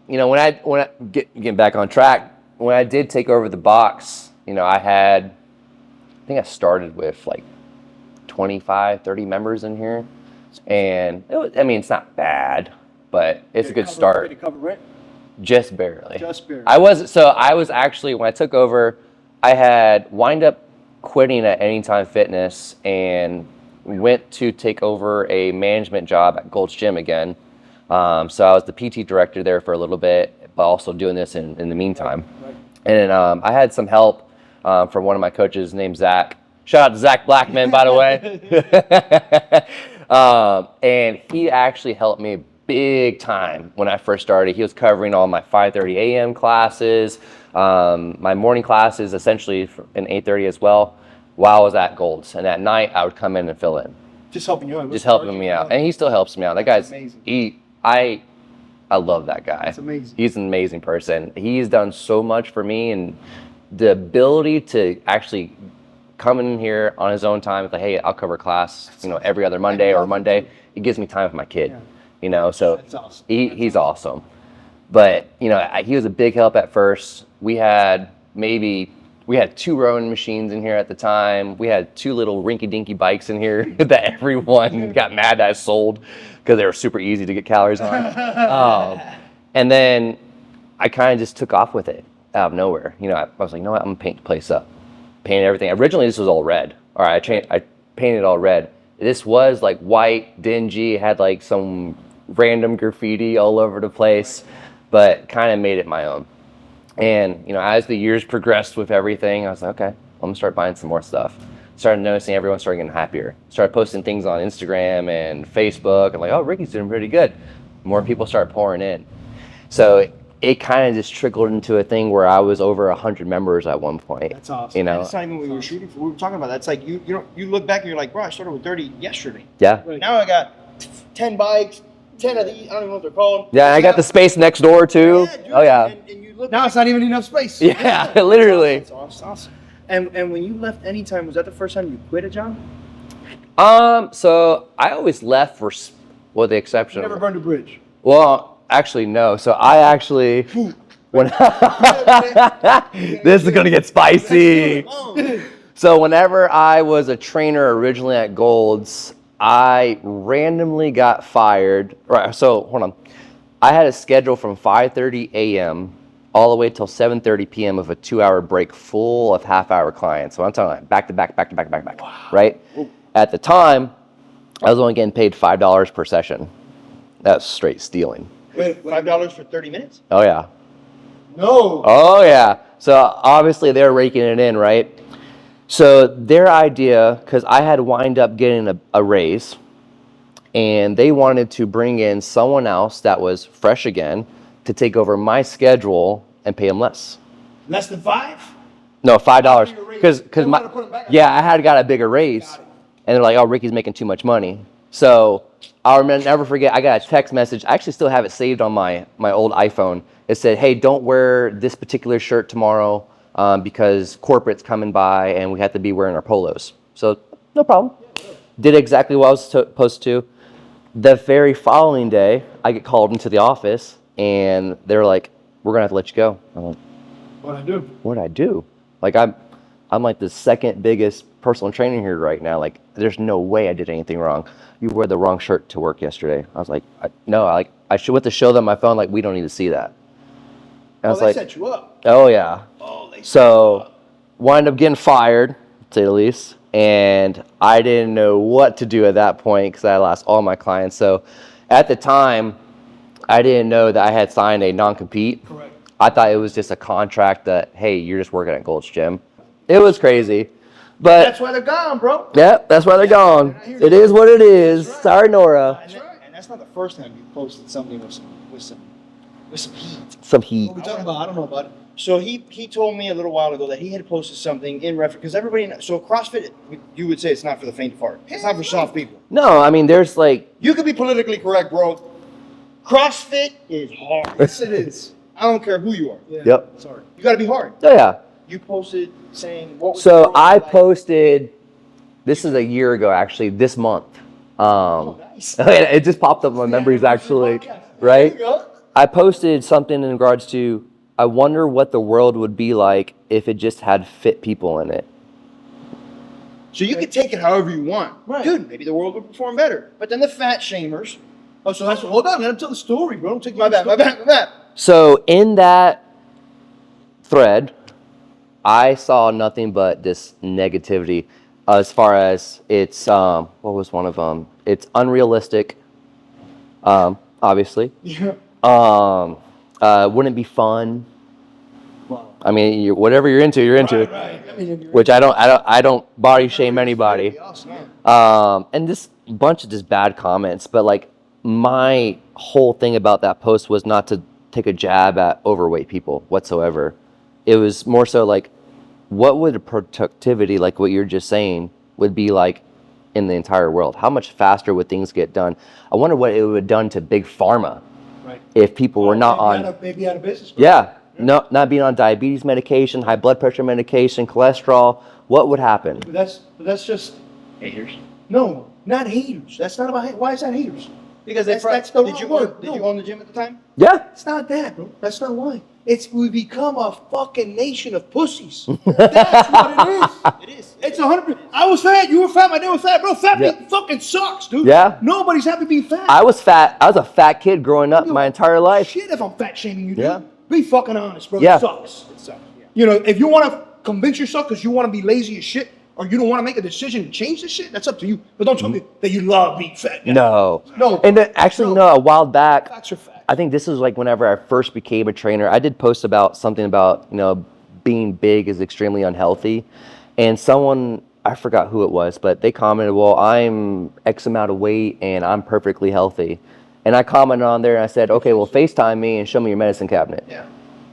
you know, when I getting back on track, when I did take over the box, you know, I think I started with like 25, 30 members in here, and it was, I mean, it's not bad, but it's a good start. Did it cover rent? Just barely. Just barely. I was actually, when I took over, I had wind up quitting at Anytime Fitness and went to take over a management job at Gold's Gym again. So I was the PT director there for a little bit, but also doing this in the meantime. Right. And I had some help from one of my coaches named Zach. Shout out to Zach Blackman, by the way. And he actually helped me big time when I first started. He was covering all my 5:30 a.m. classes, my morning classes, essentially in 8:30 as well, while I was at Gold's. And at night, I would come in and fill in, Just helping you out. just helping me out. And he still helps me out. That That's guy's amazing. I love that guy. That's amazing. He's an amazing person. He's done so much for me, and the ability to actually come in here on his own time, like, hey, I'll cover class, you know, every other Monday or Monday. It gives me time with my kid, Yeah. you know. So That's awesome. he's awesome. But you know, he was a big help at first. We had 2 rowing machines in here at the time. We had 2 little rinky-dinky bikes in here that everyone got mad that I sold because they were super easy to get calories on. And then I kind of just took off with it out of nowhere. You know, I was like, you know what, I'm gonna paint the place up. Painted everything. Originally, this was all red. All right, I painted it all red. This was like white, dingy, had like some random graffiti all over the place, but kind of made it my own. And, you know, as the years progressed with everything, I was like, okay, I'm gonna start buying some more stuff. Started noticing everyone started getting happier. Started posting things on Instagram and Facebook. I'm like, oh, Ricky's doing pretty good. More people start pouring in. So it kind of just trickled into a thing where I was over 100 members at one point. That's awesome. You know, That's not even what we were shooting for. We were talking about that. It's like you look back and you're like, bro, I started with 30 yesterday. yeah. Right. Now I got 10 bikes, 10 of these. I don't even know what they're called. Yeah, and I got the space next door too. Yeah, dude, Oh yeah. And you look Now it's not even enough space. Yeah, literally. It's awesome. And when you left Anytime, was that the first time you quit a job? So I always left for, well, the exception. Never burned a bridge. Well, actually, no. So I actually, When this is gonna get spicy. So whenever I was a trainer originally at Gold's, I randomly got fired. Right. So hold on. I had a schedule from 5:30 a.m. all the way till 7:30 p.m. of a 2-hour break full of half-hour clients. So I'm talking like back to back, wow. Right? At the time, I was only getting paid $5 per session. That's straight stealing. Wait, $5 for 30 minutes? Oh yeah. No. Oh yeah. So obviously they're raking it in, right? So their idea, because I had wind up getting a raise, and they wanted to bring in someone else that was fresh again to take over my schedule and pay them less. Less than 5? No, $5. Because I had got a bigger raise, and they're like, "Oh, Ricky's making too much money." So I'll never forget. I got a text message. I actually still have it saved on my old iPhone. It said, "Hey, don't wear this particular shirt tomorrow because corporate's coming by, and we have to be wearing our polos." So no problem. Did exactly what I was supposed to. The very following day, I get called into the office, and they're like, "We're gonna have to let you go." I'm like, What'd I do? "What'd I do?" Like I'm like the second biggest personal trainer here right now. Like there's no way I did anything wrong. You wore the wrong shirt to work yesterday. I was like, I should have to show them my phone. Like we don't need to see that. And I was They like, set you up. "Oh yeah." So wound up getting fired, to say the least. And I didn't know what to do at that point because I lost all my clients. So at the time, I didn't know that I had signed a non-compete. Correct. I thought it was just a contract that, hey, you're just working at Gold's Gym. It was crazy. But That's why they're gone, bro. yeah, that's why they're gone. It is what it is. Right. Sorry, Nora. And that's not the first time you posted something with some heat. Some heat. What we talking about? I don't know about it. So he told me a little while ago that he had posted something in reference because everybody. So CrossFit, you would say it's not for the faint of heart. It's not for soft people. No, I mean, there's like, You could be politically correct, bro. CrossFit is hard. Yes, it is. I don't care who you are. Yeah. Yep. Sorry. You got to be hard. Oh yeah. You posted saying what was So the I like? posted, this is a year ago actually, this month. Nice. It just popped up in my memories actually, right? There you go. I posted something in regards to, I wonder what the world would be like if it just had fit people in it. So you could take it however you want. Right. Dude, maybe the world would perform better. But then the fat shamers. Oh, so that's hold on. Let him tell the story, bro. Don't take My bad. So in that thread, I saw nothing but this negativity as far as it's, what was one of them? It's unrealistic, obviously. Yeah. Wouldn't be fun. Wow. I mean, whatever you're into, you're into. Right. I mean, if you're Which I don't body shame anybody. And this bunch of just bad comments, but like my whole thing about that post was not to take a jab at overweight people whatsoever. It was more so like, what would a productivity like what you're just saying would be like in the entire world? How much faster would things get done? I wonder what it would have done to big pharma right. if people were not on. Maybe out of business. Bro. Yeah, no, not being on diabetes medication, high blood pressure medication, cholesterol. What would happen? But that's just Haters. no, not haters. That's not about. Why is that haters? Because That's the did you wrong word. did you own the gym at the time? Yeah. It's not that, bro. That's not why. It's we become a fucking nation of pussies. That's what it is. It is. It's 100%. I was fat. You were fat. My dad was fat, bro. Fat Yeah. being fucking sucks, dude. Yeah. Nobody's happy being fat. I was fat. I was a fat kid growing up my entire life. Shit, if I'm fat shaming you, dude. Yeah. Be fucking honest, bro. Yeah. It sucks. It sucks. Yeah. You know, if you want to convince yourself because you want to be lazy as shit, or you don't want to make a decision to change this shit, that's up to you. But don't tell me that you love being fat. No. No. And then, actually, no, a while back, Facts are facts. I think this was like whenever I first became a trainer, I did post about something about, being big is extremely unhealthy. And someone, I forgot who it was, but they commented, well, I'm X amount of weight and I'm perfectly healthy. And I commented on there and I said, okay, well, FaceTime me and show me your medicine cabinet. Yeah.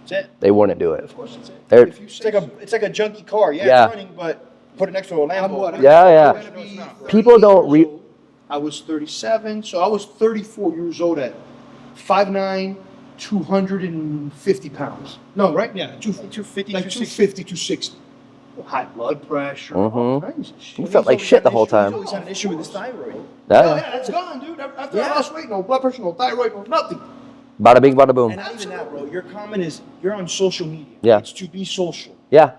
That's it. They wouldn't do it. Of course, it's it. They're- If you It's say like a junky car. Yeah, Yeah. it's running, but put it next to a I'm Lambo. what? Yeah. I'm gonna be People 38 don't years old. I was 37, so I was 34 years old at 5'9", 250 pounds. No, right? Yeah, 250, like 250, 260. High blood pressure, all kinds of shit. You felt like shit the whole He's time. always had an issue with his thyroid. Oh, Yeah. yeah, that's gone, dude. After Yeah. I lost weight, no blood pressure, no thyroid, no nothing. Bada bing, bada boom. And not even that, bro. Your comment is you're on social media. Yeah. It's to be social. Yeah.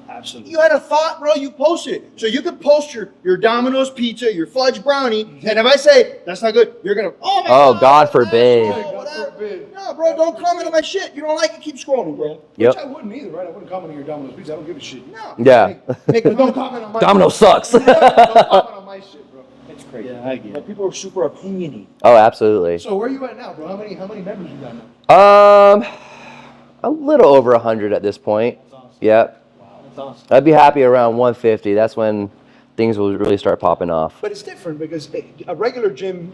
Absolutely. You had a thought, bro. You post it. So you could post your Domino's pizza, your fudge brownie, and if I say that's not good, you're gonna Oh, God forbid. No, bro, don't comment on my shit. You don't like it, keep scrolling, bro. Yep. Which I wouldn't either, right? I wouldn't comment on your Domino's pizza. I don't give a shit. No. Yeah. Don't comment on my Domino sucks. Don't comment on my shit, bro. It's crazy. Yeah, I get But it. people are super opinionated. Oh, absolutely. So where are you at now, bro? How many members you got now? A little over 100 at this point. That's awesome. Yep. That's awesome. I'd be happy around 150. That's when things will really start popping off. But it's different because a regular gym,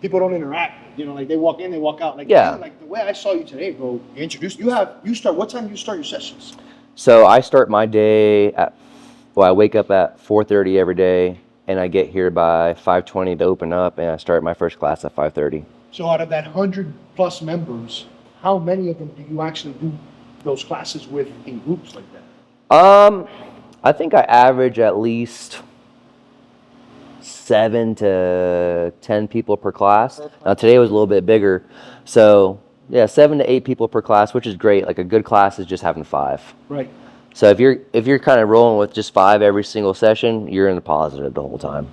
people don't interact. You know, like they walk in, they walk out. Like Yeah. you, like the way I saw you today, bro. You introduced You start. What time do you start your sessions? So I start my day I wake up at 4:30 every day, and I get here by 5:20 to open up, and I start my first class at 5:30. So out of that 100+ members, how many of them do you actually do those classes with in groups like that? I think I average at least 7 to 10 people per class. Now today was a little bit bigger, so yeah, 7 to 8 people per class, which is great. Like a good class is just having 5. Right. So if you're kind of rolling with just 5 every single session, you're in the positive the whole time.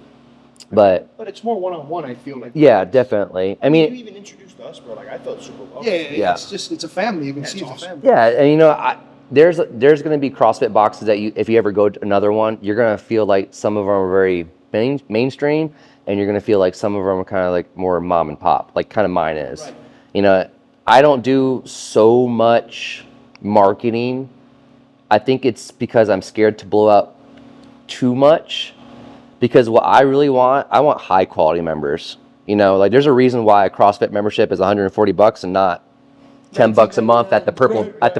But it's more one-on-one. I feel like. yeah, definitely. I You mean, even introduced us, bro. Like I felt super well. Yeah. It's a family. You can see it's awesome. a family. yeah, and there's going to be CrossFit boxes that if you ever go to another one, you're going to feel like some of them are very mainstream, and you're going to feel like some of them are kind of like more mom and pop, like kind of mine is. Right. You know, I don't do so much marketing. I think it's because I'm scared to blow out too much, because what I really want, I want high quality members. You know, like there's a reason why a CrossFit membership is $140 and not $10 a month at the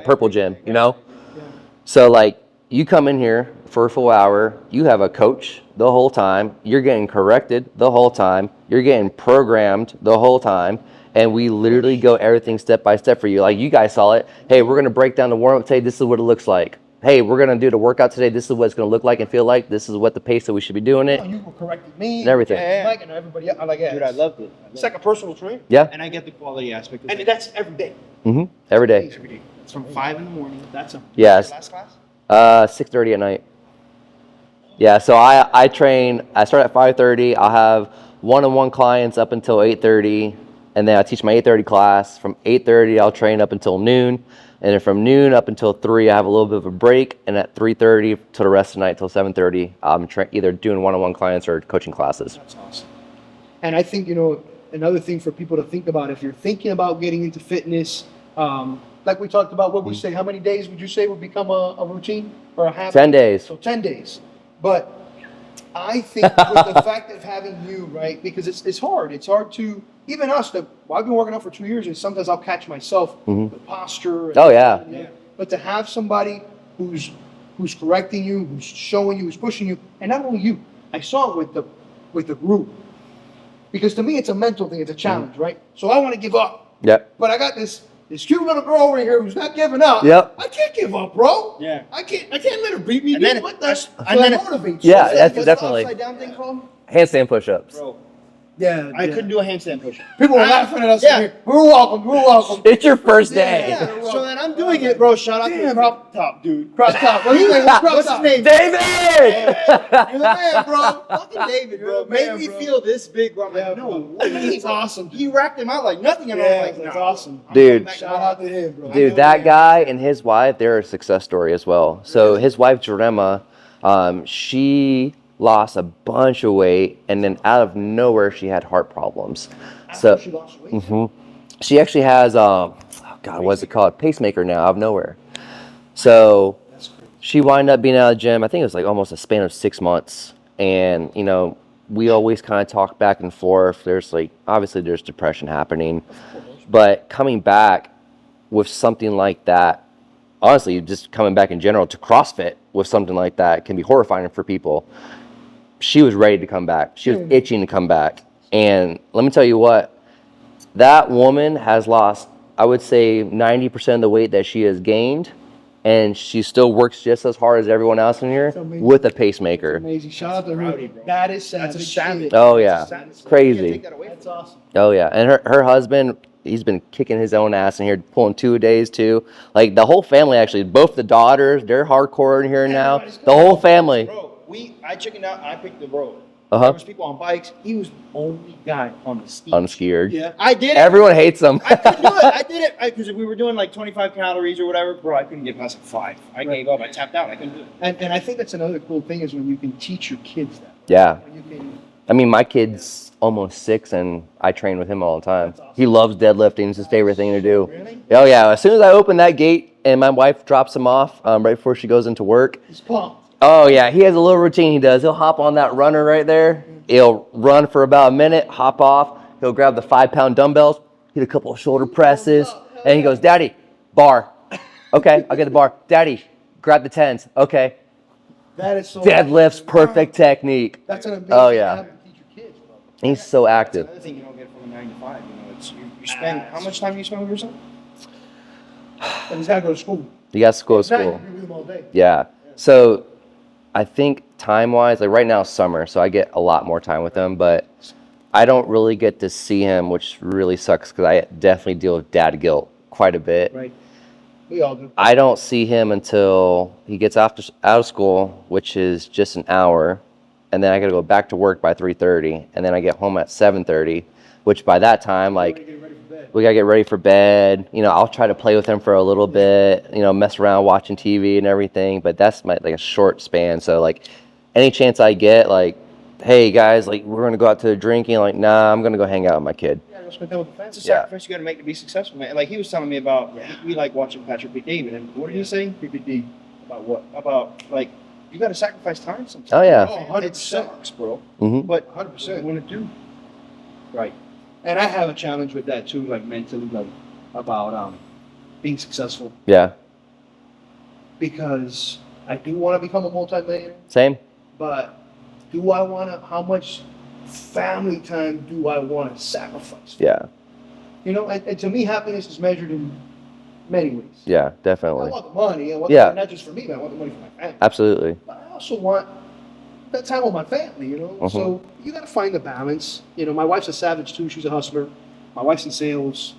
purple gym, you know? So like you come in here for a full hour, you have a coach the whole time, you're getting corrected the whole time, you're getting programmed the whole time, and we literally go everything step by step for you. Like you guys saw it. Hey, we're gonna break down the warm up today, this is what it looks like. Hey, we're gonna do the workout today, this is what it's gonna look like and feel like, this is what the pace that we should be doing it. You were correcting me And everything. Mike and everybody else. I like it. Dude, I loved it. It's like a personal trainer. Yeah. And I get the quality aspect of And it. that's every day. Every day. Every day. It's from 5 in the morning. That's a Yes. last class? 6:30 at night. Yeah, so I start at 5:30. I'll have one-on-one clients up until 8:30, and then I teach my 8:30 class. From 8:30, I'll train up until noon, and then from noon up until 3, I have a little bit of a break, and at 3:30 to the rest of the night till 7:30, I'm either doing one-on-one clients or coaching classes. That's awesome. And I think, another thing for people to think about, if you're thinking about getting into fitness, like we talked about, what we say, how many days would you say would become a routine or a habit? 10 days. So 10 days. But I think with the fact of having you, right, because it's hard. It's hard to, even us, I've been working out for 2 years, and sometimes I'll catch myself, the posture. Oh, yeah. But to have somebody who's correcting you, who's showing you, who's pushing you, and not only you, I saw it with the group. Because to me, it's a mental thing. It's a challenge, right? So I want to give up. Yep. But I got this cute little girl over here who's not giving up. Yep. I can't give up, bro. Yeah. I can't let her beat me. And then- dude. What the? So and then- that motivates Yeah, you. that's What's definitely. the upside down thing called? Handstand push-ups. Bro, Yeah. I couldn't do a handstand push. People were laughing at us. Yeah. Here. We're welcome. It's your first day. Yeah. So then I'm doing it, bro. Shout out to the Damn. crop top, dude. Cross top. What's his name? Cross What's his top. name? David! You're the man, bro. Fucking David, You're bro. the Made man, me bro. feel this big, bro. I'm Yeah, like, no bro. way. He's awesome. He racked him out like nothing, and Yeah, I'm like, that's nah. awesome. I'm Dude. going back Shout tomorrow. out to him, bro. Dude, that guy and his wife, they're a success story as well. So his wife, Jerema, she lost a bunch of weight, and then out of nowhere, she had heart problems. So She lost weight. she actually has, what's it called? Pacemaker now, out of nowhere. So she wound up being out of the gym, I think it was like almost a span of 6 months. And, we always kind of talk back and forth. There's obviously there's depression happening, but coming back with something like that, honestly, just coming back in general to CrossFit with something like that can be horrifying for people. She was ready to come back. She was itching to come back. And let me tell you what, that woman has lost, I would say, 90% of the weight that she has gained. And she still works just as hard as everyone else in here with a pacemaker. Amazing. Shout out to her. Rowdy, bro. That is savage. That's a savage. shit. Oh, yeah. That's Crazy. Take that away. That's awesome. Oh, yeah. And her husband, he's been kicking his own ass in here, pulling 2 a days too. Like the whole family actually, both the daughters, they're hardcore in here now. The whole family. Bro, I chickened out. I picked the road. Uh-huh. There was people on bikes. He was the only guy on the ski. Unskier. Yeah. I did it. Everyone hates them. I couldn't do it. I did it because we were doing like 25 calories or whatever. Bro, I couldn't get past like 5. I gave up. I tapped out. I couldn't do it. And I think that's another cool thing is when you can teach your kids that. Yeah. When you can, I mean, my kid's almost 6, and I train with him all the time. That's awesome. He loves deadlifting. It's his favorite thing to do. Really? Oh, yeah. As soon as I open that gate and my wife drops him off right before she goes into work, he's pumped. oh, yeah, he has a little routine he does. He'll hop on that runner right there. He'll run for about a minute, hop off. He'll grab the 5-pound dumbbells, hit a couple of shoulder presses, and he goes, Daddy, bar. Okay, I'll get the bar. Daddy, grab the 10s. Okay. That is so Deadlifts, perfect technique. That's an amazing Oh, yeah. habit to teach your kids, bro. He's so active. Another thing you don't get from a 9 to 5. You know, it's you spend how much time do you spend with your son? And he's got to go to school. You got to go to At night, school. you're with him all day. Yeah. So I think time-wise, like right now it's summer, so I get a lot more time with him, but I don't really get to see him, which really sucks because I definitely deal with dad guilt quite a bit. Right. We all do. I don't see him until he gets out of school, which is just an hour, and then I got to go back to work by 3:30, and then I get home at 7:30, which by that time, like, Get ready for bed. we got to get ready for bed. You know, I'll try to play with him for a little bit, you know, mess around watching TV and everything, but that's like a short span. So, like, any chance I get, like, hey, guys, like, we're going to go out to drinking, like, nah, I'm going to go hang out with my kid. Yeah, go spend time with the It's a fans. Yeah. sacrifice you got to make to be successful, man. Like he was telling me about, we like watching Patrick B. David, and what did he say? PPD. About what? About like you got to sacrifice time sometimes. Oh, yeah. Oh, 100%. It sucks, bro. Hmm. But 100%. you want to do. Right. And I have a challenge with that too, like mentally, like about being successful, Yeah. because I do want to become a multimillionaire, Same. but do I want to? How much family time do I want to sacrifice? Yeah. You know, and to me, happiness is measured in many ways. Yeah, I definitely. want the money. I want Yeah. the, not just for me, but I want the money for my family. Absolutely. But I also want that time with my family, you know? Mhm. So you got to find the balance. You know, my wife's a savage too. She's a hustler. My wife's in sales.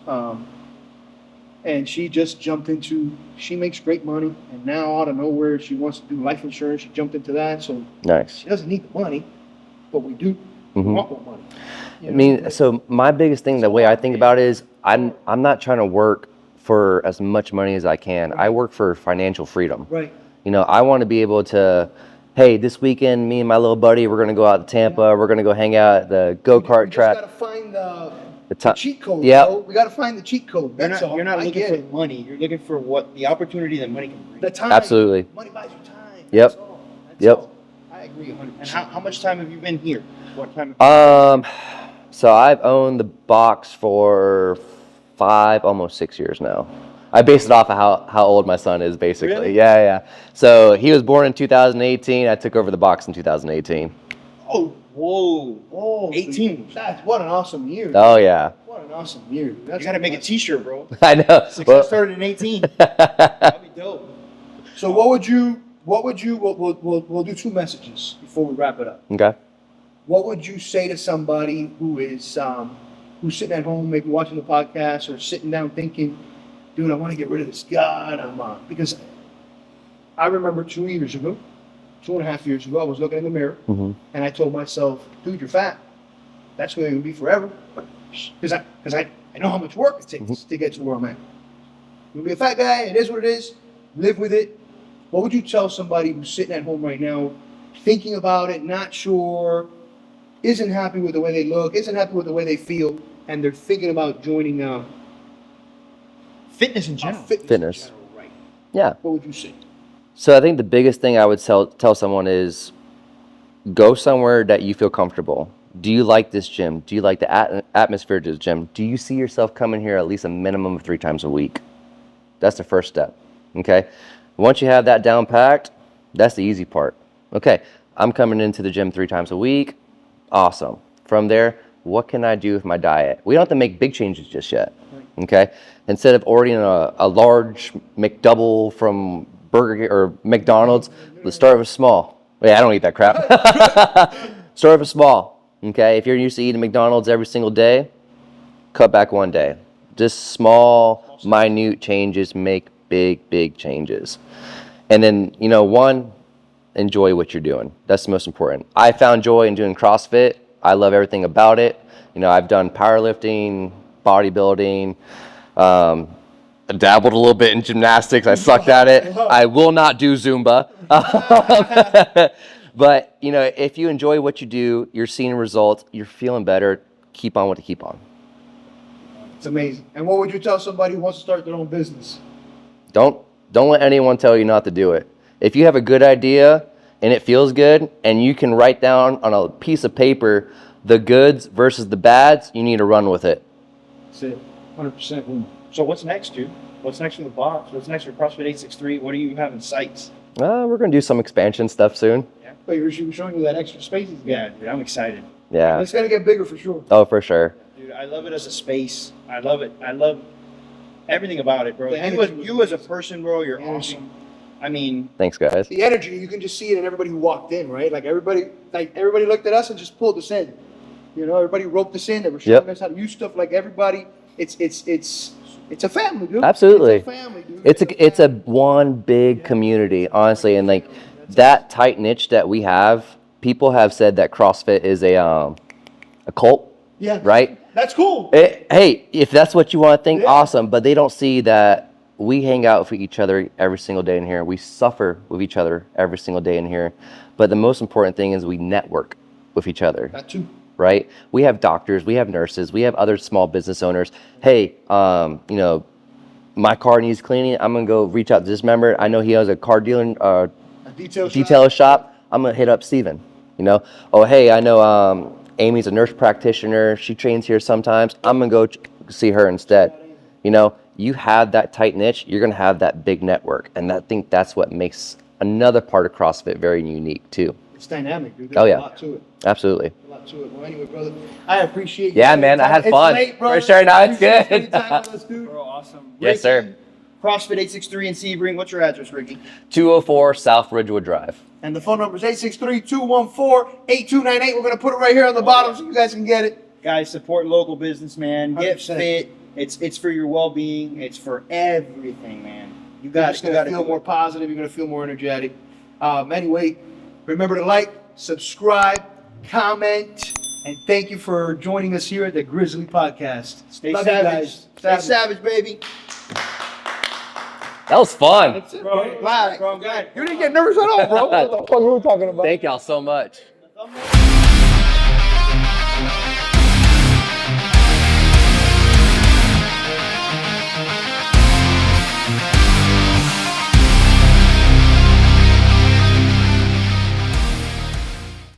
And she just jumped into, she makes great money. And now out of nowhere, she wants to do life insurance. She jumped into that. So Nice. she doesn't need the money, but we do Mhm. want more money. You I know? mean, so my biggest thing, the way I think about it is I'm not trying to work for as much money as I can. I work for financial freedom. Right. You know, I want to be able to, hey, this weekend, me and my little buddy, we're going to go out to Tampa. We're going to go hang out at the go-kart We track. just got to find the The cheat code. Yep. Bro. We got to find the cheat code. You're That's not, all. you're not I looking get for it. money. You're looking for what the opportunity that money can bring. The time. Absolutely. Money buys you time. Yep. That's all. That's Yep. all. I agree 100%. And how much time have you been here? What time? So I've owned the box for 5, almost 6 years now. I base it off of how old my son is, basically. Really? Yeah. So he was born in 2018. I took over the box in 2018. Oh, whoa. Oh, 18. That's what an awesome year. Oh, yeah. What an awesome year. That's You got to make a T-shirt, bro. I know. Success started in 18. That'd be dope. So we'll do 2 messages before we wrap it up. Okay. What would you say to somebody who is who's sitting at home, maybe watching the podcast or sitting down thinking, dude, I want to get rid of this God. Because I remember 2 years ago, 2.5 years ago, I was looking in the mirror Hmm. and I told myself, dude, you're fat. That's going to be forever. Because I know how much work it takes to get to where I'm at. You'll be a fat guy. It is what it is. Live with it. What would you tell somebody who's sitting at home right now, thinking about it, not sure, isn't happy with the way they look, isn't happy with the way they feel, and they're thinking about joining Fitness in general. fitness? Fitness. in general, right? Yeah. What would you say? So I think the biggest thing I would tell someone is go somewhere that you feel comfortable. Do you like this gym? Do you like the atmosphere of this gym? Do you see yourself coming here at least a minimum of 3 times a week? That's the first step. Okay. Once you have that down packed, that's the easy part. Okay. I'm coming into the gym 3 times a week. Awesome. From there, what can I do with my diet? We don't have to make big changes just yet. Okay. Instead of ordering a large McDouble from or McDonald's, let's start with small. Yeah, I don't eat that crap. Start with small. Okay. If you're used to eating McDonald's every single day, cut back 1 day. Just small, minute changes make big changes. And then, one, enjoy what you're doing. That's the most important. I found joy in doing CrossFit. I love everything about it. I've done powerlifting, bodybuilding, I dabbled a little bit in gymnastics. I sucked at it. I will not do Zumba. But, if you enjoy what you do, you're seeing results, you're feeling better, keep on what to keep on. It's amazing. And what would you tell somebody who wants to start their own business? Don't let anyone tell you not to do it. If you have a good idea and it feels good and you can write down on a piece of paper the goods versus the bads, you need to run with it. That's it. 100%. So what's next, dude? What's next for the box? What's next for CrossFit 863? What do you have in sights? We're going to do some expansion stuff soon. Yeah. But you're showing you that extra space. Yeah, dude, I'm excited. Yeah. It's going to get bigger for sure. Oh, for sure. Dude, I love it as a space. I love it. I love everything about it, bro. The You as a person, bro, you're energy. awesome. I mean, Thanks, guys. The energy, you can just see it in everybody who walked in, right? Like everybody looked at us and just pulled us in. Everybody roped us in. They were showing us how to use stuff. Like everybody, it's a family, dude. Absolutely. It's a family, dude. It's a one big community, honestly, and like that tight niche that we have. People have said that CrossFit is a cult, Yeah. right? That's cool. Hey, if that's what you want to think, Yeah. awesome. But they don't see that we hang out with each other every single day in here. We suffer with each other every single day in here. But the most important thing is we network with each other. That too. Right? We have doctors, we have nurses, we have other small business owners. Hey, my car needs cleaning. I'm gonna go reach out to this member. I know he has a car dealing A detail shop. I'm gonna hit up Steven. Oh hey, I know Amy's a nurse practitioner. She trains here sometimes. I'm gonna go see her instead. You have that tight niche. You're gonna have that big network, and I think that's what makes another part of CrossFit very unique too. It's dynamic, dude. Oh, yeah. A lot to it. Absolutely. A lot to it. Well, anyway, brother, I appreciate you. Yeah, man, I had It's fun. late, brother. For sure, no, it's Appreciate you good. spending time with us, dude. bro, awesome. Yes, sir. CrossFit 863 in Sebring. What's your address, Ricky? 204 South Ridgewood Drive. And the phone number is 863-214-8298. We're going to put it right here on the bottom so you guys can get it. Guys, support local business, man. Get 100%. fit. It's for your well-being. It's for everything, man. You You're got just going to feel more positive. You're going to feel more energetic. Anyway, remember to like, subscribe, comment, and thank you for joining us here at the Grizzly Podcast. Stay Love you savage. guys. Stay savage, baby. That was fun. That's it, Bro, Glad. bro, I'm glad. You didn't get nervous at all, bro. What the fuck were we talking about? Thank y'all so much. Thumbnail.